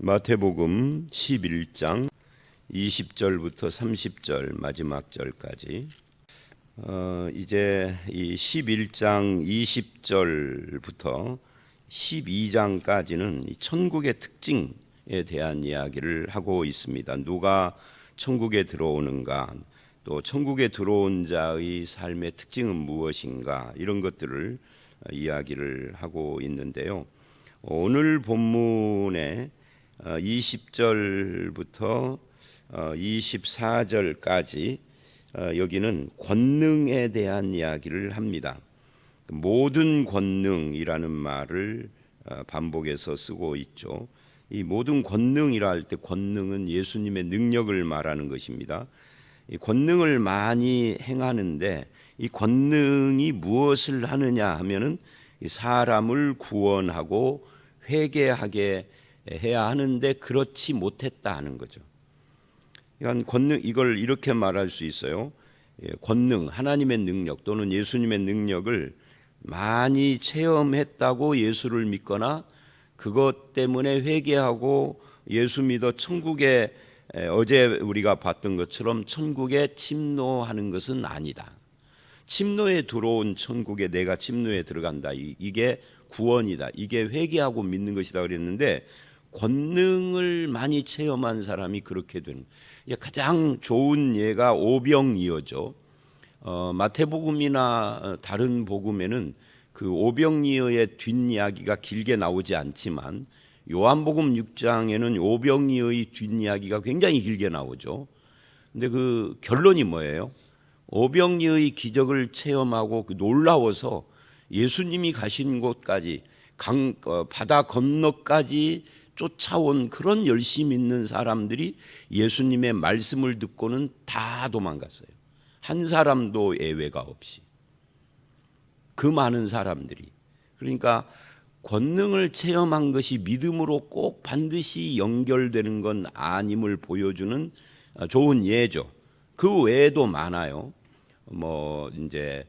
마태복음 11장 20절부터 30절 마지막 절까지 이제 이 11장 20절부터 12장까지는 천국의 특징에 대한 이야기를 하고 있습니다. 누가 천국에 들어오는가, 또 천국에 들어온 자의 삶의 특징은 무엇인가, 이런 것들을 이야기를 하고 있는데요. 오늘 본문에 20절부터 24절까지 여기는 권능에 대한 이야기를 합니다. 모든 권능이라는 말을 반복해서 쓰고 있죠. 이 모든 권능이라 할 때 권능은 예수님의 능력을 말하는 것입니다. 이 권능을 많이 행하는데 이 권능이 무엇을 하느냐 하면은 사람을 구원하고 회개하게 해야 하는데 그렇지 못했다 하는 거죠. 그러니까 권능, 이걸 이렇게 말할 수 있어요. 권능, 하나님의 능력 또는 예수님의 능력을 많이 체험했다고 예수를 믿거나 그것 때문에 회개하고 예수 믿어 천국에, 어제 우리가 봤던 것처럼 천국에 침노하는 것은 아니다. 침노에 들어온 천국에 내가 침노에 들어간다. 이게 구원이다. 이게 회개하고 믿는 것이다 그랬는데, 권능을 많이 체험한 사람이 그렇게 되는, 가장 좋은 예가 오병이어죠. 마태복음이나 다른 복음에는 그 오병이어의 뒷이야기가 길게 나오지 않지만 요한복음 6장에는 오병이어의 뒷이야기가 굉장히 길게 나오죠. 근데 그 결론이 뭐예요? 오병이어의 기적을 체험하고 놀라워서 예수님이 가신 곳까지 바다 건너까지 쫓아온 그런 열심 있는 사람들이 예수님의 말씀을 듣고는 다 도망갔어요. 한 사람도 예외가 없이. 그 많은 사람들이. 그러니까 권능을 체험한 것이 믿음으로 꼭 반드시 연결되는 건 아님을 보여주는 좋은 예죠. 그 외에도 많아요. 이제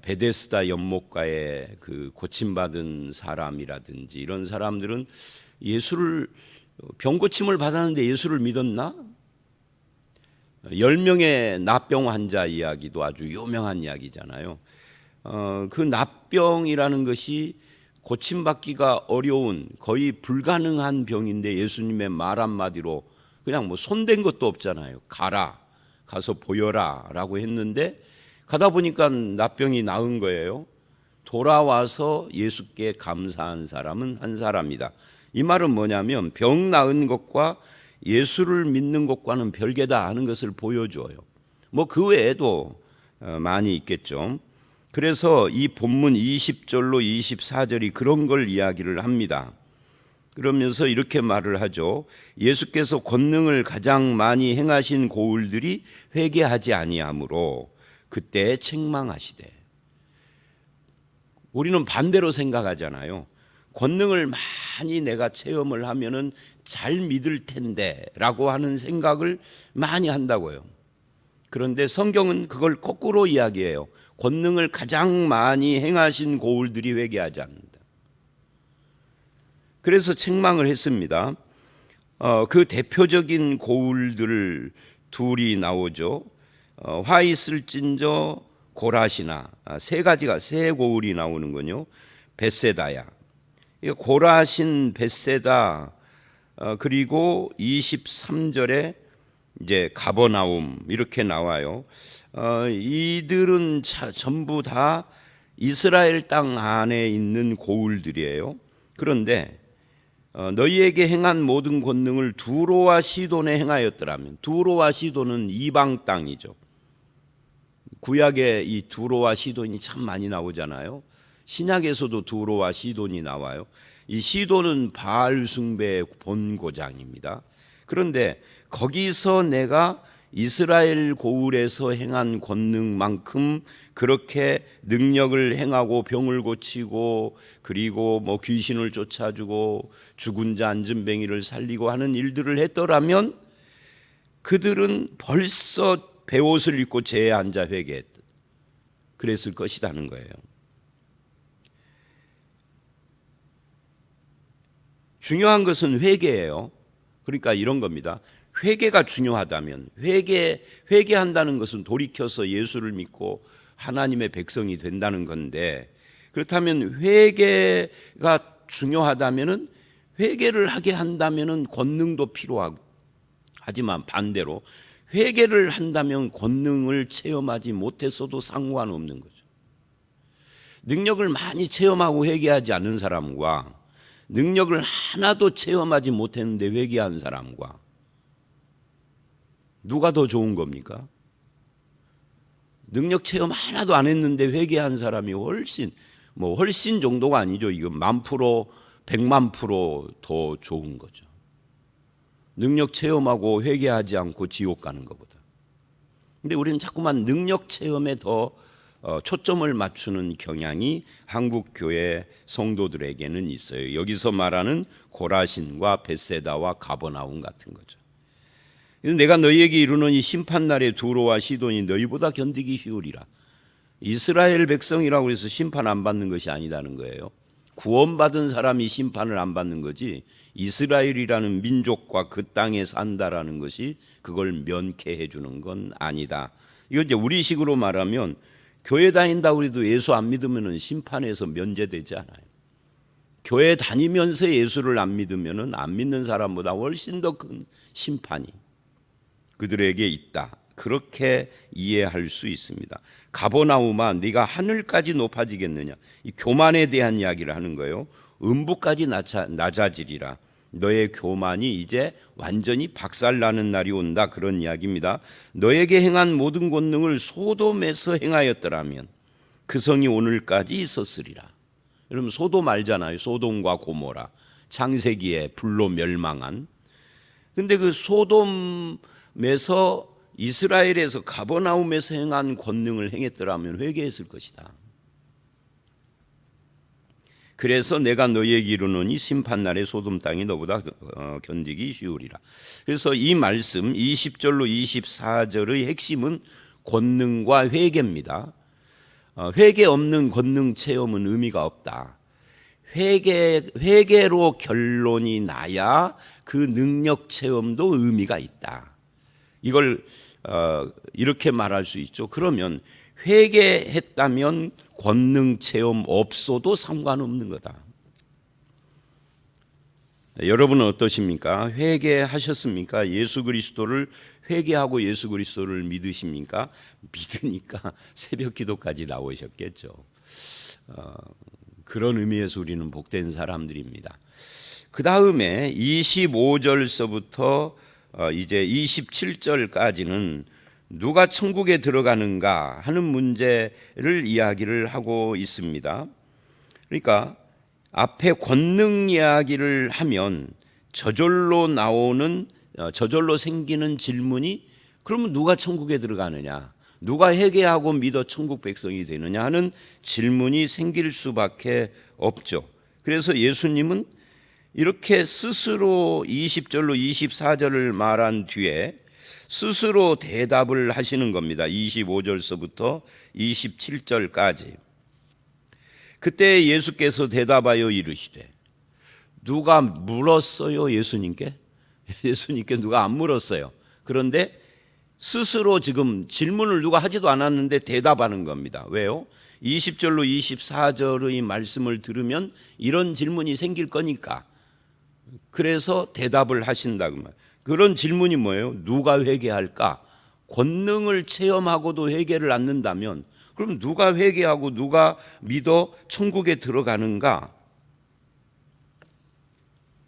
베데스다 연못가에 그 고침받은 사람이라든지 이런 사람들은 예수를, 병고침을 받았는데 예수를 믿었나? 10명의 납병 환자 이야기도 아주 유명한 이야기잖아요. 그 납병이라는 것이 고침받기가 어려운 거의 불가능한 병인데 예수님의 말 한마디로 그냥 손댄 것도 없잖아요. 가서 보여라 라고 했는데 가다 보니까 납병이 나은 거예요. 돌아와서 예수께 감사한 사람은 한 사람이다. 이 말은 뭐냐면 병 나은 것과 예수를 믿는 것과는 별개다 하는 것을 보여줘요. 그 외에도 많이 있겠죠. 그래서 이 본문 20절로 24절이 그런 걸 이야기를 합니다. 그러면서 이렇게 말을 하죠. 예수께서 권능을 가장 많이 행하신 고을들이 회개하지 아니하므로 그때 책망하시되. 우리는 반대로 생각하잖아요. 권능을 많이 내가 체험을 하면은 잘 믿을 텐데 라고 하는 생각을 많이 한다고요. 그런데 성경은 그걸 거꾸로 이야기해요. 권능을 가장 많이 행하신 고을들이 회개하지 않는다. 그래서 책망을 했습니다. 그 대표적인 고을들 둘이 나오죠. 화 있을진저 고라시나, 세 고을이 나오는군요. 벳세다야. 고라신 벳세다, 그리고 23절에 이제 가버나움 이렇게 나와요. 이들은 전부 다 이스라엘 땅 안에 있는 고을들이에요. 그런데 너희에게 행한 모든 권능을 두로와 시돈에 행하였더라면, 두로와 시돈은 이방 땅이죠. 구약에 이 두로와 시돈이 참 많이 나오잖아요. 신약에서도 두로와 시돈이 나와요. 이 시돈은 바알 숭배의 본고장입니다. 그런데 거기서 내가 이스라엘 고을에서 행한 권능만큼 그렇게 능력을 행하고 병을 고치고 그리고 귀신을 쫓아주고 죽은 자 안진뱅이를 살리고 하는 일들을 했더라면 그들은 벌써 베옷을 입고 재에 앉아 회개했다. 그랬을 것이라는 거예요. 중요한 것은 회개예요. 그러니까 이런 겁니다. 회개가 중요하다면 회개한다는 것은 돌이켜서 예수를 믿고 하나님의 백성이 된다는 건데, 그렇다면 회개가 중요하다면은 회개를 하게 한다면은 권능도 필요하고, 하지만 반대로 회개를 한다면 권능을 체험하지 못했어도 상관없는 거죠. 능력을 많이 체험하고 회개하지 않는 사람과 능력을 하나도 체험하지 못했는데 회개한 사람과 누가 더 좋은 겁니까? 능력 체험 하나도 안 했는데 회개한 사람이 훨씬 정도가 아니죠. 이건 10,000%, 100,000% 더 좋은 거죠. 능력 체험하고 회개하지 않고 지옥 가는 것보다. 근데 우리는 자꾸만 능력 체험에 더 초점을 맞추는 경향이 한국 교회 성도들에게는 있어요. 여기서 말하는 고라신과 벳세다와 가버나움 같은 거죠. 내가 너희에게 이르노니 심판날에 두로와 시돈이 너희보다 견디기 쉬우리라. 이스라엘 백성이라고 해서 심판 안 받는 것이 아니다는 거예요. 구원받은 사람이 심판을 안 받는 거지, 이스라엘이라는 민족과 그 땅에 산다라는 것이 그걸 면케해 주는 건 아니다. 이건 이제 우리식으로 말하면 교회 다닌다고 해도 예수 안 믿으면 심판에서 면제되지 않아요. 교회 다니면서 예수를 안 믿으면 안 믿는 사람보다 훨씬 더 큰 심판이 그들에게 있다. 그렇게 이해할 수 있습니다. 가버나움아, 네가 하늘까지 높아지겠느냐. 이 교만에 대한 이야기를 하는 거예요. 음부까지 낮아지리라. 너의 교만이 이제 완전히 박살나는 날이 온다. 그런 이야기입니다. 너에게 행한 모든 권능을 소돔에서 행하였더라면 그 성이 오늘까지 있었으리라. 여러분, 소돔 알잖아요. 소돔과 고모라, 창세기에 불로 멸망한. 근데 그 소돔에서 이스라엘에서 가버나움에서 행한 권능을 행했더라면 회개했을 것이다. 그래서 내가 너희에게 이르노니 심판날에 소돔 땅이 너보다 견디기 쉬우리라. 그래서 이 말씀 20절로 24절의 핵심은 권능과 회개입니다. 회개 없는 권능 체험은 의미가 없다. 회개로 결론이 나야 그 능력 체험도 의미가 있다. 이걸 이렇게 말할 수 있죠. 그러면 회개했다면 권능 체험 없어도 상관없는 거다. 여러분은 어떠십니까? 회개하셨습니까? 예수 그리스도를 회개하고 예수 그리스도를 믿으십니까? 믿으니까 새벽 기도까지 나오셨겠죠. 그런 의미에서 우리는 복된 사람들입니다. 그 다음에 25절서부터 이제 27절까지는 누가 천국에 들어가는가 하는 문제를 이야기를 하고 있습니다. 그러니까 앞에 권능 이야기를 하면 저절로 생기는 질문이, 그러면 누가 천국에 들어가느냐, 누가 회개하고 믿어 천국 백성이 되느냐 하는 질문이 생길 수밖에 없죠. 그래서 예수님은 이렇게 스스로 20절로 24절을 말한 뒤에 스스로 대답을 하시는 겁니다. 25절서부터 27절까지. 그때 예수께서 대답하여 이르시되, 누가 물었어요? 예수님께 누가 안 물었어요. 그런데 스스로 지금 질문을 누가 하지도 않았는데 대답하는 겁니다. 왜요? 20절로 24절의 말씀을 들으면 이런 질문이 생길 거니까. 그래서 대답을 하신다고 말이에요. 그런 질문이 뭐예요? 누가 회개할까? 권능을 체험하고도 회개를 않는다면 그럼 누가 회개하고 누가 믿어 천국에 들어가는가?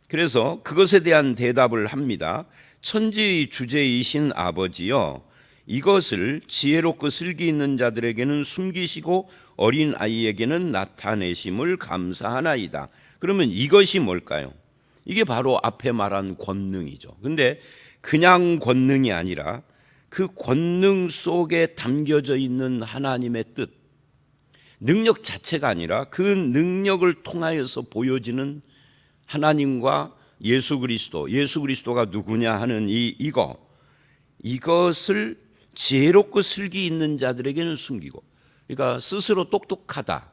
그래서 그것에 대한 대답을 합니다. 천지의 주제이신 아버지여, 이것을 지혜롭고 슬기 있는 자들에게는 숨기시고 어린 아이에게는 나타내심을 감사하나이다. 그러면 이것이 뭘까요? 이게 바로 앞에 말한 권능이죠. 근데 그냥 권능이 아니라 그 권능 속에 담겨져 있는 하나님의 뜻, 능력 자체가 아니라 그 능력을 통하여서 보여지는 하나님과 예수 그리스도가 누구냐 하는 이것을 지혜롭고 슬기 있는 자들에게는 숨기고, 그러니까 스스로 똑똑하다,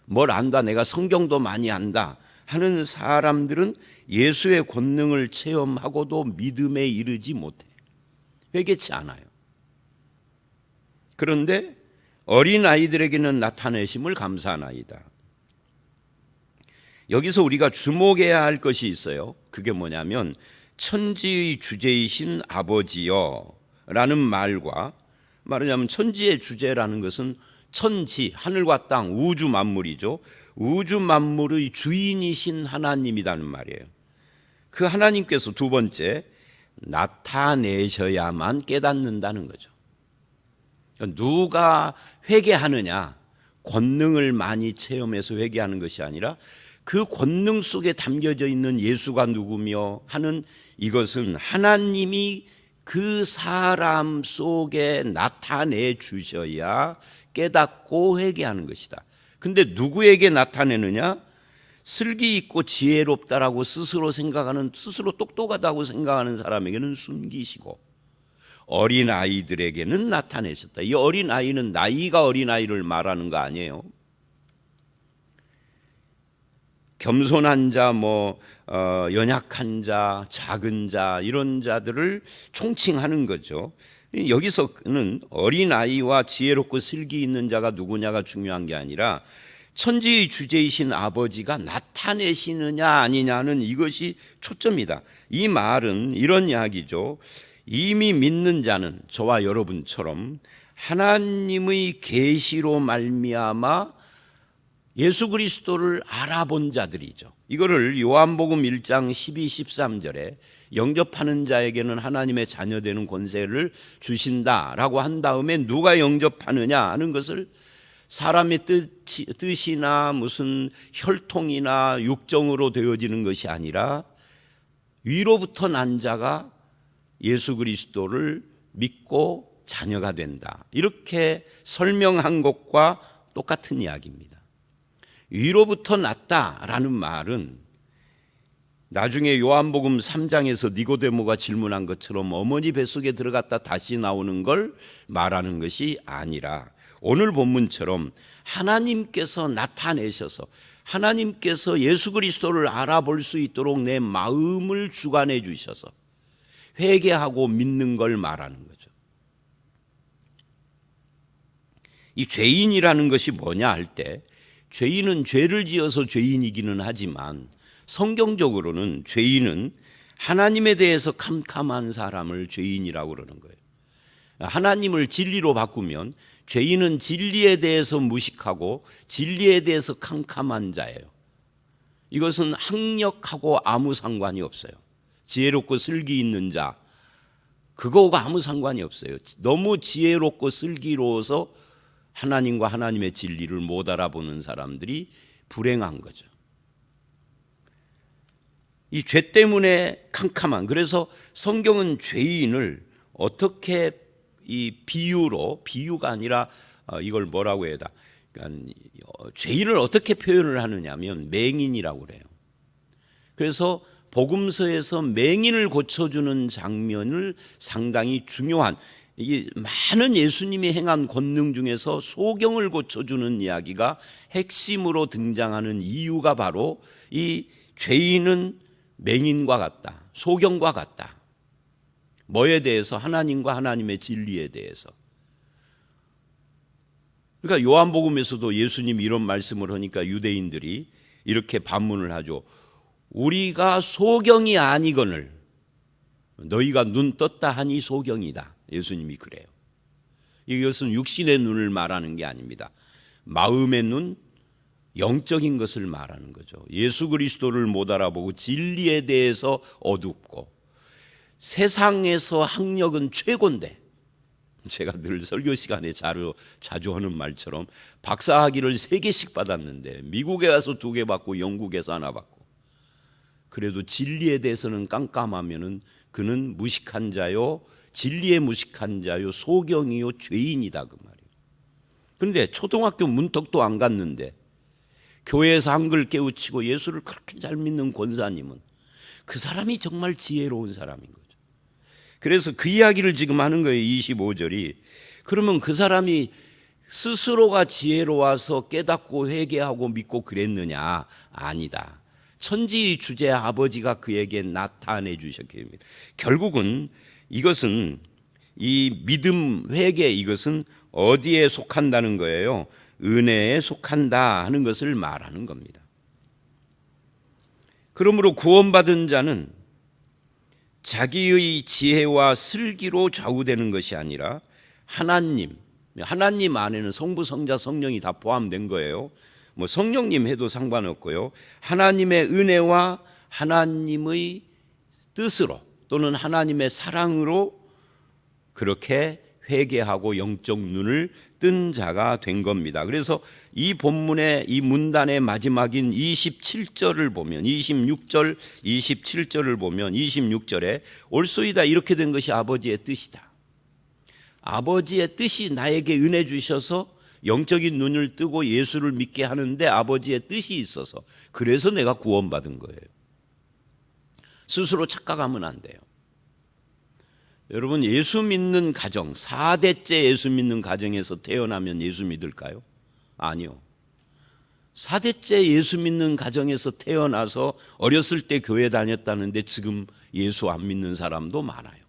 뭘 안다, 내가 성경도 많이 안다 하는 사람들은 예수의 권능을 체험하고도 믿음에 이르지 못해. 회개치 않아요. 그런데 어린 아이들에게는 나타내심을 감사하나이다. 여기서 우리가 주목해야 할 것이 있어요. 그게 뭐냐면 천지의 주제이신 아버지여 라는 말과, 말하자면 천지의 주제라는 것은 천지, 하늘과 땅, 우주 만물이죠. 우주 만물의 주인이신 하나님이라는 말이에요. 그 하나님께서 두 번째, 나타내셔야만 깨닫는다는 거죠. 그러니까 누가 회개하느냐, 권능을 많이 체험해서 회개하는 것이 아니라 그 권능 속에 담겨져 있는 예수가 누구며 하는, 이것은 하나님이 그 사람 속에 나타내 주셔야 깨닫고 회개하는 것이다. 근데 누구에게 나타내느냐? 슬기 있고 지혜롭다라고 스스로 생각하는, 스스로 똑똑하다고 생각하는 사람에게는 숨기시고, 어린 아이들에게는 나타내셨다. 이 어린 아이는 나이가 어린 아이를 말하는 거 아니에요. 겸손한 자, 연약한 자, 작은 자, 이런 자들을 총칭하는 거죠. 여기서는 어린 아이와 지혜롭고 슬기 있는 자가 누구냐가 중요한 게 아니라 천지의 주제이신 아버지가 나타내시느냐 아니냐는 이것이 초점이다. 이 말은 이런 이야기죠. 이미 믿는 자는 저와 여러분처럼 하나님의 계시로 말미암아 예수 그리스도를 알아본 자들이죠. 이거를 요한복음 1장 12, 13절에 영접하는 자에게는 하나님의 자녀되는 권세를 주신다라고 한 다음에 누가 영접하느냐 하는 것을 사람의 뜻이나 무슨 혈통이나 육정으로 되어지는 것이 아니라 위로부터 난 자가 예수 그리스도를 믿고 자녀가 된다. 이렇게 설명한 것과 똑같은 이야기입니다. 위로부터 났다라는 말은 나중에 요한복음 3장에서 니고데모가 질문한 것처럼 어머니 뱃속에 들어갔다 다시 나오는 걸 말하는 것이 아니라 오늘 본문처럼 하나님께서 나타내셔서 하나님께서 예수 그리스도를 알아볼 수 있도록 내 마음을 주관해 주셔서 회개하고 믿는 걸 말하는 거죠. 이 죄인이라는 것이 뭐냐 할 때, 죄인은 죄를 지어서 죄인이기는 하지만 성경적으로는 죄인은 하나님에 대해서 캄캄한 사람을 죄인이라고 그러는 거예요. 하나님을 진리로 바꾸면 죄인은 진리에 대해서 무식하고 진리에 대해서 캄캄한 자예요. 이것은 학력하고 아무 상관이 없어요. 지혜롭고 슬기 있는 자, 그거하고 아무 상관이 없어요. 너무 지혜롭고 슬기로워서 하나님과 하나님의 진리를 못 알아보는 사람들이 불행한 거죠. 이 죄 때문에 캄캄한, 그래서 성경은 죄인을 어떻게 이 비유가 아니라 이걸 뭐라고 해야 돼? 그러니까 죄인을 어떻게 표현을 하느냐면 맹인이라고 그래요. 그래서 복음서에서 맹인을 고쳐주는 장면을 상당히 중요한, 이게 많은 예수님이 행한 권능 중에서 소경을 고쳐주는 이야기가 핵심으로 등장하는 이유가 바로 이 죄인은 맹인과 같다, 소경과 같다. 뭐에 대해서? 하나님과 하나님의 진리에 대해서. 그러니까 요한복음에서도 예수님이 이런 말씀을 하니까 유대인들이 이렇게 반문을 하죠. 우리가 소경이 아니거늘 너희가 눈 떴다 하니 소경이다. 예수님이 그래요. 이것은 육신의 눈을 말하는 게 아닙니다. 마음의 눈, 영적인 것을 말하는 거죠. 예수 그리스도를 못 알아보고 진리에 대해서 어둡고, 세상에서 학력은 최고인데, 제가 늘 설교 시간에 자주 하는 말처럼 박사학위를 3개씩 받았는데 미국에 가서 2개 받고 영국에서 하나 받고, 그래도 진리에 대해서는 깜깜하면은 그는 무식한 자요, 진리에 무식한 자요, 소경이요, 죄인이다 그 말이에요. 그런데 초등학교 문턱도 안 갔는데 교회에서 한글 깨우치고 예수를 그렇게 잘 믿는 권사님은 그 사람이 정말 지혜로운 사람인 거죠. 그래서 그 이야기를 지금 하는 거예요. 25절이. 그러면 그 사람이 스스로가 지혜로워서 깨닫고 회개하고 믿고 그랬느냐? 아니다. 천지의 주제 아버지가 그에게 나타내 주셨기 때문에 결국은 이것은 이 믿음 회개 이것은 어디에 속한다는 거예요? 은혜에 속한다 하는 것을 말하는 겁니다. 그러므로 구원받은 자는 자기의 지혜와 슬기로 좌우되는 것이 아니라 하나님 안에는 성부, 성자, 성령이 다 포함된 거예요. 뭐 성령님 해도 상관없고요. 하나님의 은혜와 하나님의 뜻으로 또는 하나님의 사랑으로 그렇게 회개하고 영적 눈을 뜬 자가 된 겁니다. 그래서 이 본문의 이 문단의 마지막인 27절을 보면 26절, 27절을 보면 26절에 올소이다 이렇게 된 것이 아버지의 뜻이다. 아버지의 뜻이 나에게 은혜 주셔서 영적인 눈을 뜨고 예수를 믿게 하는데 아버지의 뜻이 있어서 그래서 내가 구원받은 거예요. 스스로 착각하면 안 돼요. 여러분 예수 믿는 가정, 4대째 예수 믿는 가정에서 태어나면 예수 믿을까요? 아니요. 4대째 예수 믿는 가정에서 태어나서 어렸을 때 교회 다녔다는데 지금 예수 안 믿는 사람도 많아요.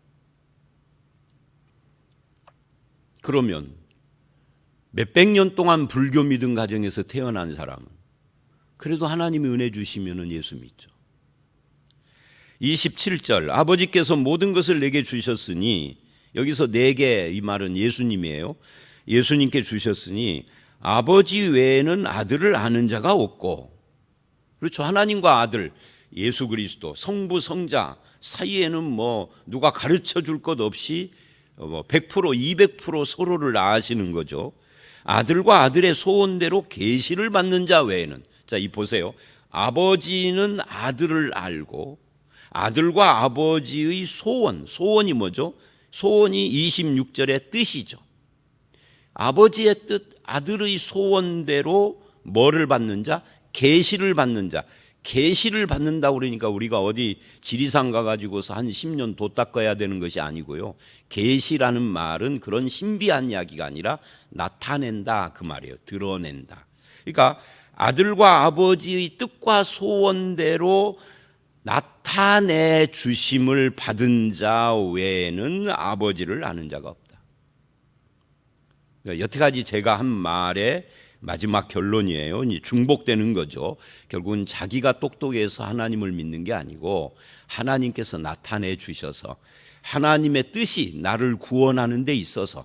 그러면 몇백 년 동안 불교 믿은 가정에서 태어난 사람은 그래도 하나님이 은혜 주시면 예수 믿죠. 27절 아버지께서 모든 것을 내게 주셨으니 여기서 내게 이 말은 예수님이에요. 예수님께 주셨으니 아버지 외에는 아들을 아는 자가 없고 그렇죠. 하나님과 아들 예수 그리스도 성부 성자 사이에는 뭐 누가 가르쳐 줄 것 없이 100% 200% 서로를 아시는 거죠. 아들과 아들의 소원대로 계시를 받는 자 외에는 자, 이 보세요. 아버지는 아들을 알고 아들과 아버지의 소원이 뭐죠? 소원이 26절의 뜻이죠. 아버지의 뜻, 아들의 소원대로 뭐를 받는 자? 계시를 받는 자. 계시를 받는다고 그러니까 우리가 어디 지리산 가가지고서 한 10년 도 닦아야 되는 것이 아니고요. 계시라는 말은 그런 신비한 이야기가 아니라 나타낸다 그 말이에요. 드러낸다. 그러니까 아들과 아버지의 뜻과 소원대로 나타내 주심을 받은 자 외에는 아버지를 아는 자가 없다. 그러니까 여태까지 제가 한 말의 마지막 결론이에요. 중복되는 거죠. 결국은 자기가 똑똑해서 하나님을 믿는 게 아니고 하나님께서 나타내 주셔서 하나님의 뜻이 나를 구원하는 데 있어서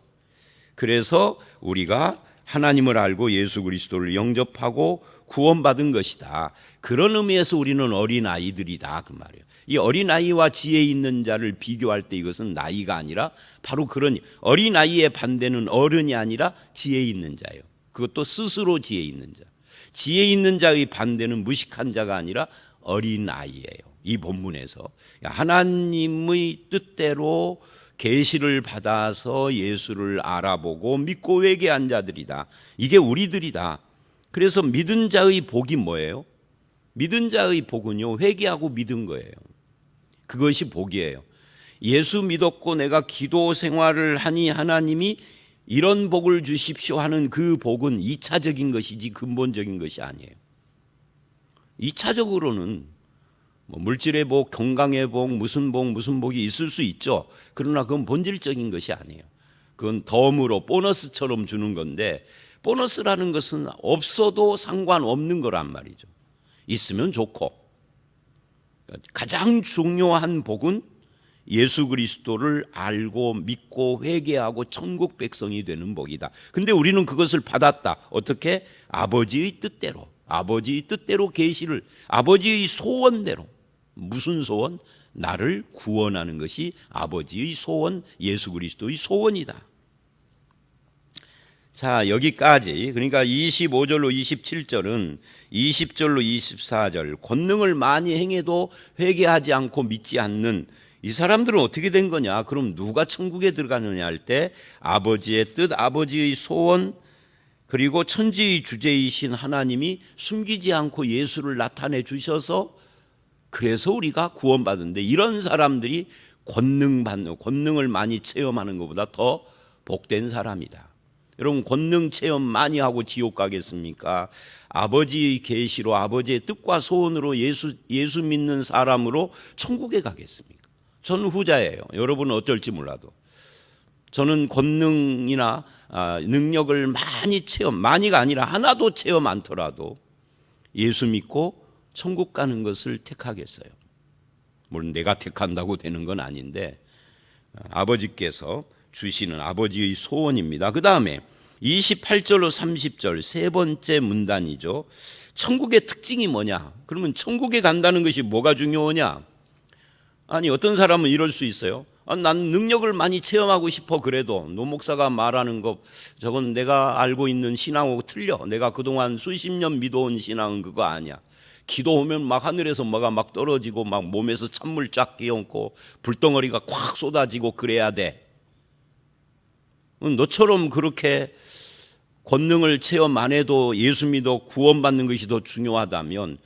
그래서 우리가 하나님을 알고 예수 그리스도를 영접하고 구원받은 것이다. 그런 의미에서 우리는 어린아이들이다 그 말이에요. 이 어린아이와 지혜 있는 자를 비교할 때 이것은 나이가 아니라 바로 그런 어린아이의 반대는 어른이 아니라 지혜 있는 자예요. 그것도 스스로 지혜 있는 자. 지혜 있는 자의 반대는 무식한 자가 아니라 어린아이예요. 이 본문에서 하나님의 뜻대로 계시를 받아서 예수를 알아보고 믿고 회개한 자들이다. 이게 우리들이다. 그래서 믿은 자의 복이 뭐예요? 믿은 자의 복은요, 회개하고 믿은 거예요. 그것이 복이에요. 예수 믿었고 내가 기도 생활을 하니 하나님이 이런 복을 주십시오 하는 그 복은 2차적인 것이지 근본적인 것이 아니에요. 2차적으로는 뭐 물질의 복, 건강의 복, 무슨 복이 있을 수 있죠. 그러나 그건 본질적인 것이 아니에요. 그건 덤으로 보너스처럼 주는 건데 보너스라는 것은 없어도 상관없는 거란 말이죠. 있으면 좋고 가장 중요한 복은 예수 그리스도를 알고 믿고 회개하고 천국 백성이 되는 복이다. 근데 우리는 그것을 받았다. 어떻게? 아버지의 뜻대로 계시를 아버지의 소원대로. 무슨 소원? 나를 구원하는 것이 아버지의 소원, 예수 그리스도의 소원이다. 자, 여기까지. 그러니까 25절로 27절은 20절로 24절 권능을 많이 행해도 회개하지 않고 믿지 않는 이 사람들은 어떻게 된 거냐? 그럼 누가 천국에 들어가느냐 할 때 아버지의 뜻, 아버지의 소원 그리고 천지의 주제이신 하나님이 숨기지 않고 예수를 나타내 주셔서 그래서 우리가 구원받는데 이런 사람들이 권능을 많이 체험하는 것보다 더 복된 사람이다. 여러분 권능 체험 많이 하고 지옥 가겠습니까? 아버지의 계시로 아버지의 뜻과 소원으로 예수 믿는 사람으로 천국에 가겠습니까? 저는 후자예요. 여러분은 어떨지 몰라도 저는 권능이나 능력을 많이가 아니라 하나도 체험 않더라도 예수 믿고 천국 가는 것을 택하겠어요. 물론 내가 택한다고 되는 건 아닌데 아버지께서 주시는 아버지의 소원입니다. 그 다음에 28절로 30절 세 번째 문단이죠. 천국의 특징이 뭐냐? 그러면 천국에 간다는 것이 뭐가 중요하냐? 아니 어떤 사람은 이럴 수 있어요. 난 능력을 많이 체험하고 싶어. 그래도 노 목사가 말하는 것 저건 내가 알고 있는 신앙하고 틀려. 내가 그동안 수십 년 믿어온 신앙은 그거 아니야. 기도하면 막 하늘에서 뭐가 막 떨어지고 막 몸에서 찬물 쫙 끼얹고 불덩어리가 콱 쏟아지고 그래야 돼. 너처럼 그렇게 권능을 체험 안 해도 예수 믿어 구원받는 것이 더 중요하다면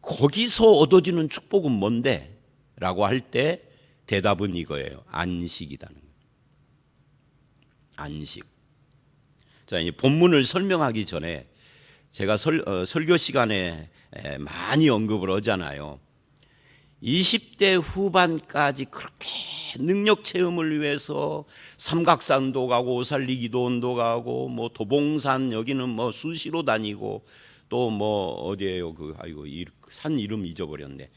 거기서 얻어지는 축복은 뭔데? 라고 할 때 대답은 이거예요. 안식이라는 거예요. 안식. 자, 이제 본문을 설명하기 전에 제가 설교 시간에 많이 언급을 하잖아요. 20대 후반까지 그렇게 능력 체험을 위해서 삼각산도 가고 오살리 기도원도 가고 뭐 도봉산 여기는 뭐 수시로 다니고 또 뭐 어디예요? 산 이름 잊어버렸네.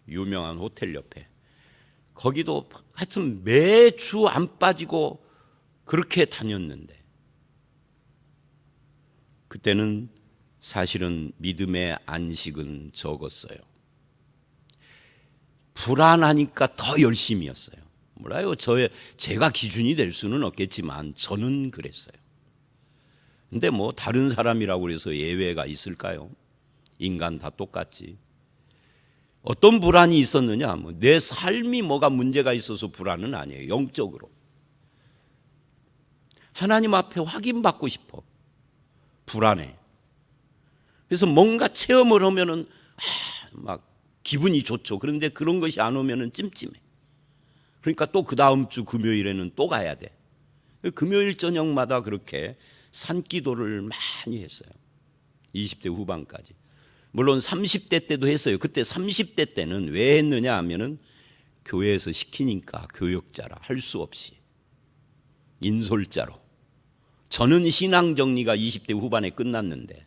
유명한 호텔 옆에 거기도 하여튼 매주 안 빠지고 그렇게 다녔는데 그때는 사실은 믿음의 안식은 적었어요. 불안하니까 더 열심히였어요. 몰라요. 제가 기준이 될 수는 없겠지만 저는 그랬어요. 근데 뭐 다른 사람이라고 해서 예외가 있을까요? 인간 다 똑같지. 어떤 불안이 있었느냐? 내 삶이 뭐가 문제가 있어서 불안은 아니에요. 영적으로. 하나님 앞에 확인받고 싶어. 불안해. 그래서 뭔가 체험을 하면은 막 기분이 좋죠. 그런데 그런 것이 안 오면은 찜찜해. 그러니까 또 그 다음 주 금요일에는 또 가야 돼. 금요일 저녁마다 그렇게 산기도를 많이 했어요. 20대 후반까지. 물론 30대 때도 했어요. 그때 30대 때는 왜 했느냐 하면은 교회에서 시키니까 교역자라 할 수 없이 인솔자로. 저는 신앙 정리가 20대 후반에 끝났는데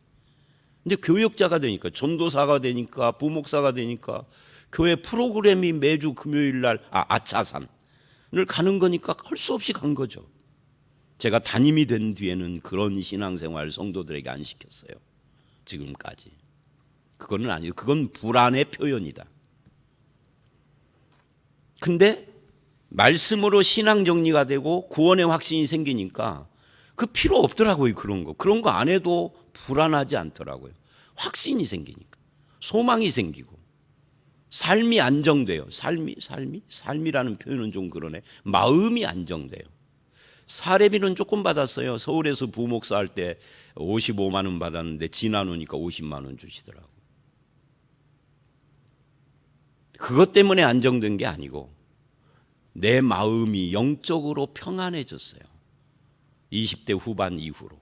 근데 교역자가 되니까 전도사가 되니까 부목사가 되니까 교회 프로그램이 매주 금요일 날 아차산을 가는 거니까 할 수 없이 간 거죠. 제가 담임이 된 뒤에는 그런 신앙생활 성도들에게 안 시켰어요. 지금까지. 그거는 아니에요. 그건 불안의 표현이다. 근데 말씀으로 신앙 정리가 되고 구원의 확신이 생기니까 그 필요 없더라고요. 그런 거 안 해도 불안하지 않더라고요. 확신이 생기니까 소망이 생기고 삶이 안정돼요. 삶이라는 표현은 좀 그러네. 마음이 안정돼요. 사례비는 조금 받았어요. 서울에서 부목사 할 때 55만 원 받았는데 지나노니까 50만 원 주시더라고요. 그것 때문에 안정된 게 아니고 내 마음이 영적으로 평안해졌어요. 20대 후반 이후로.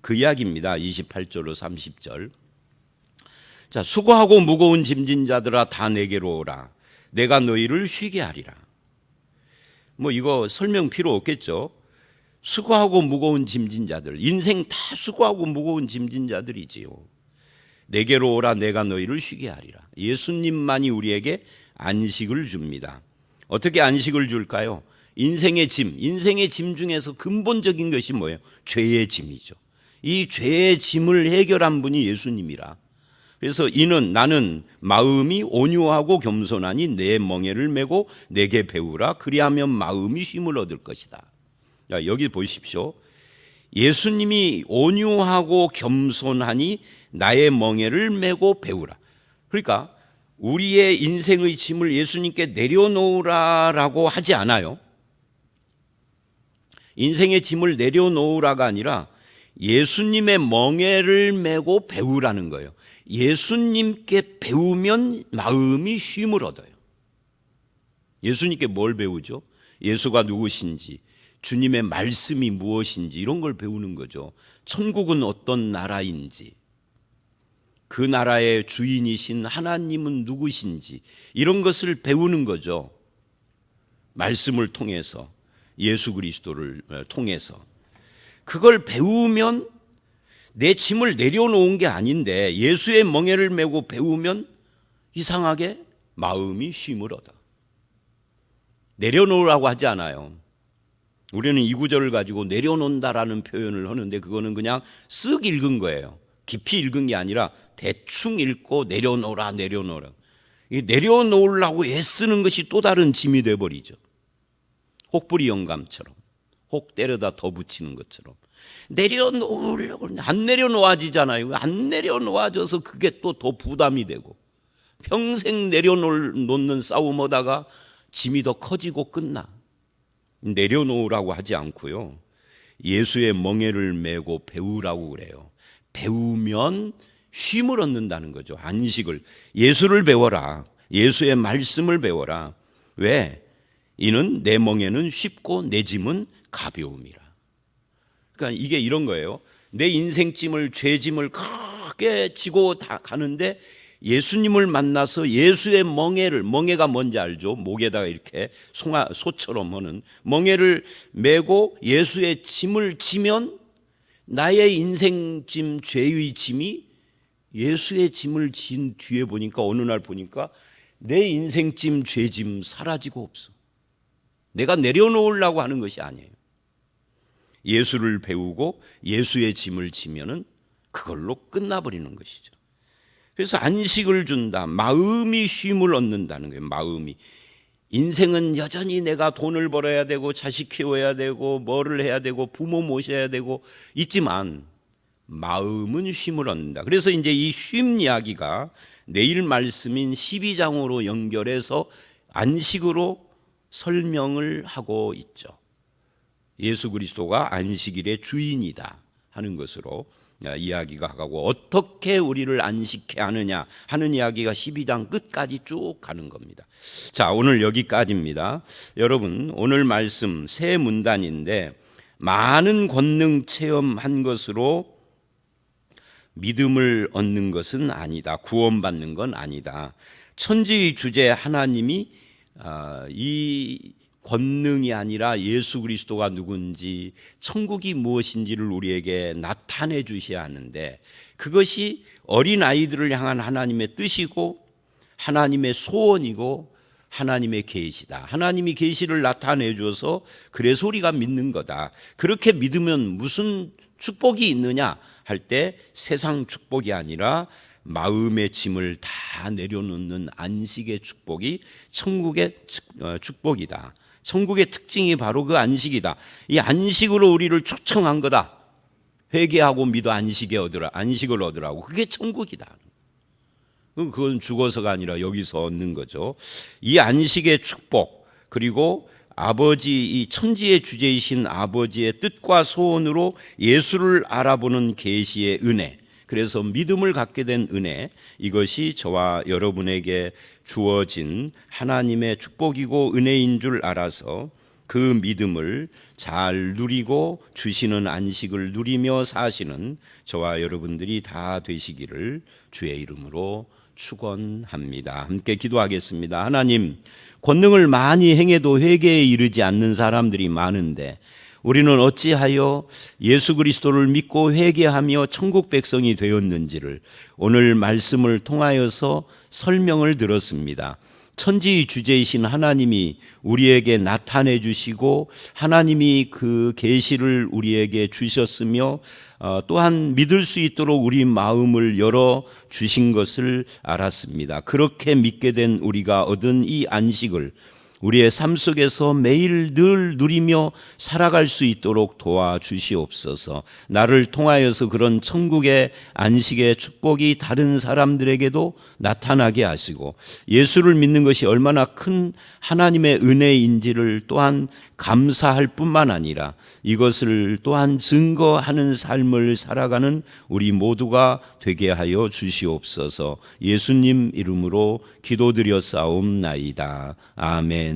그 이야기입니다. 28절로 30절. 자, 수고하고 무거운 짐진 자들아 다 내게로 오라. 내가 너희를 쉬게 하리라. 이거 설명 필요 없겠죠. 수고하고 무거운 짐진 자들. 인생 다 수고하고 무거운 짐진 자들이지요. 내게로 오라. 내가 너희를 쉬게 하리라. 예수님만이 우리에게 안식을 줍니다. 어떻게 안식을 줄까요? 인생의 짐 중에서 근본적인 것이 뭐예요? 죄의 짐이죠. 이 죄의 짐을 해결한 분이 예수님이라. 그래서 나는 마음이 온유하고 겸손하니 내 멍에를 메고 내게 배우라. 그리하면 마음이 쉼을 얻을 것이다. 자, 여기 보십시오. 예수님이 온유하고 겸손하니 나의 멍에를 메고 배우라. 그러니까 우리의 인생의 짐을 예수님께 내려놓으라라고 하지 않아요. 인생의 짐을 내려놓으라가 아니라 예수님의 멍에를 메고 배우라는 거예요. 예수님께 배우면 마음이 쉼을 얻어요. 예수님께 뭘 배우죠? 예수가 누구신지, 주님의 말씀이 무엇인지 이런 걸 배우는 거죠. 천국은 어떤 나라인지, 그 나라의 주인이신 하나님은 누구신지 이런 것을 배우는 거죠. 말씀을 통해서, 예수 그리스도를 통해서. 그걸 배우면 내 짐을 내려놓은 게 아닌데 예수의 멍에를 메고 배우면 이상하게 마음이 쉼을 얻어. 내려놓으라고 하지 않아요. 우리는 이 구절을 가지고 내려놓는다라는 표현을 하는데 그거는 그냥 쓱 읽은 거예요. 깊이 읽은 게 아니라 대충 읽고 내려놓으라. 내려놓으려고 애쓰는 것이 또 다른 짐이 돼버리죠. 혹부리 영감처럼, 혹 때려다 더 붙이는 것처럼. 내려놓으려고 안 내려놓아지잖아요. 안 내려놓아져서 그게 또 더 부담이 되고 평생 내려놓는 싸움하다가 짐이 더 커지고 끝나. 내려놓으라고 하지 않고요. 예수의 멍에를 메고 배우라고 그래요. 배우면 쉼을 얻는다는 거죠. 안식을. 예수를 배워라. 예수의 말씀을 배워라. 왜? 이는 내 멍에는 쉽고 내 짐은 가벼움이라. 그러니까 이게 이런 거예요. 내 인생짐을, 죄짐을 크게 지고 다 가는데 예수님을 만나서 예수의 멍에가 뭔지 알죠? 목에다가 이렇게 소처럼 하는 멍에를 메고 예수의 짐을 지면 나의 인생짐, 죄의 짐이 예수의 짐을 진 뒤에 보니까 어느 날 보니까 내 인생짐, 죄짐 사라지고 없어. 내가 내려놓으려고 하는 것이 아니에요. 예수를 배우고 예수의 짐을 지면은 그걸로 끝나버리는 것이죠. 그래서 안식을 준다. 마음이 쉼을 얻는다는 거예요. 마음이. 인생은 여전히 내가 돈을 벌어야 되고 자식 키워야 되고 뭐를 해야 되고 부모 모셔야 되고 있지만 마음은 쉼을 얻는다. 그래서 이제 이 쉼 이야기가 내일 말씀인 12장으로 연결해서 안식으로 설명을 하고 있죠. 예수 그리스도가 안식일의 주인이다 하는 것으로 이야기가 가고 어떻게 우리를 안식케 하느냐 하는 이야기가 12장 끝까지 쭉 가는 겁니다. 자, 오늘 여기까지입니다. 여러분, 오늘 말씀 새 문단인데 많은 권능 체험한 것으로 믿음을 얻는 것은 아니다. 구원받는 건 아니다. 천지의 주제 하나님이 이 권능이 아니라 예수 그리스도가 누군지 천국이 무엇인지를 우리에게 나타내 주셔야 하는데 그것이 어린아이들을 향한 하나님의 뜻이고 하나님의 소원이고 하나님의 계시다. 하나님이 계시를 나타내 주어서 그래서 우리가 믿는 거다. 그렇게 믿으면 무슨 축복이 있느냐 할 때 세상 축복이 아니라 마음의 짐을 다 내려놓는 안식의 축복이 천국의 축복이다. 천국의 특징이 바로 그 안식이다. 이 안식으로 우리를 초청한 거다. 회개하고 믿어 안식을 얻으라고. 그게 천국이다. 그건 죽어서가 아니라 여기서 얻는 거죠. 이 안식의 축복, 그리고 아버지, 이 천지의 주제이신 아버지의 뜻과 소원으로 예수를 알아보는 계시의 은혜, 그래서 믿음을 갖게 된 은혜, 이것이 저와 여러분에게 주어진 하나님의 축복이고 은혜인 줄 알아서 그 믿음을 잘 누리고 주시는 안식을 누리며 사시는 저와 여러분들이 다 되시기를 주의 이름으로 축원합니다. 함께 기도하겠습니다. 하나님, 권능을 많이 행해도 회개에 이르지 않는 사람들이 많은데 우리는 어찌하여 예수 그리스도를 믿고 회개하며 천국 백성이 되었는지를 오늘 말씀을 통하여서 설명을 들었습니다. 천지의 주제이신 하나님이 우리에게 나타내 주시고 하나님이 그 계시를 우리에게 주셨으며 또한 믿을 수 있도록 우리 마음을 열어 주신 것을 알았습니다. 그렇게 믿게 된 우리가 얻은 이 안식을 우리의 삶 속에서 매일 늘 누리며 살아갈 수 있도록 도와주시옵소서. 나를 통하여서 그런 천국의 안식의 축복이 다른 사람들에게도 나타나게 하시고 예수를 믿는 것이 얼마나 큰 하나님의 은혜인지를 또한 감사할 뿐만 아니라 이것을 또한 증거하는 삶을 살아가는 우리 모두가 되게 하여 주시옵소서. 예수님 이름으로 기도드려 싸움나이다. 아멘.